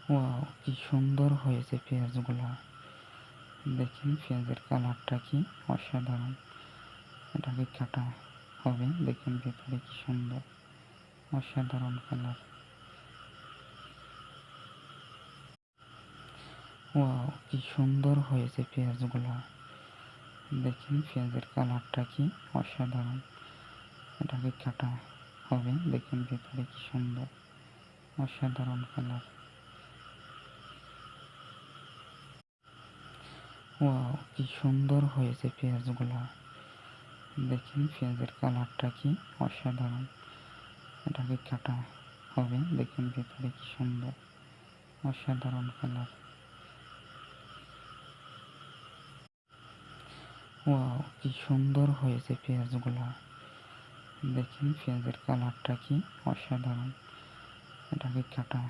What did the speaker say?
Wow, কি সুন্দর হয়েছে পেঁয়াজগুলো। দেখেন পেঁয়াজের কালারটা কি অসাধারণ। এটাকে কাটা হবে, দেখেন ভেতরে কি সুন্দর, অসাধারণ কালার। ওয়াও, কি সুন্দর হয়েছে পেঁয়াজগুলো। দেখেন পেঁয়াজের কালারটা কি অসাধারণ। এটাকে কাটা হবে, দেখেন ভেতরে কি সুন্দর, অসাধারণ কালার। ওয়াও, কি সুন্দর হয়েছে পেঁয়াজগুলো। দেখেন পেঁয়াজের কালারটা কি অসাধারণ। এটাকে কাটা হবে, দেখেন ভেতরে কি সুন্দর, অসাধারণ কালার। ওয়াও, কি সুন্দর হয়েছে পেঁয়াজগুলো। দেখেন পেঁয়াজের কালারটা কি অসাধারণ। এটাকে কাটা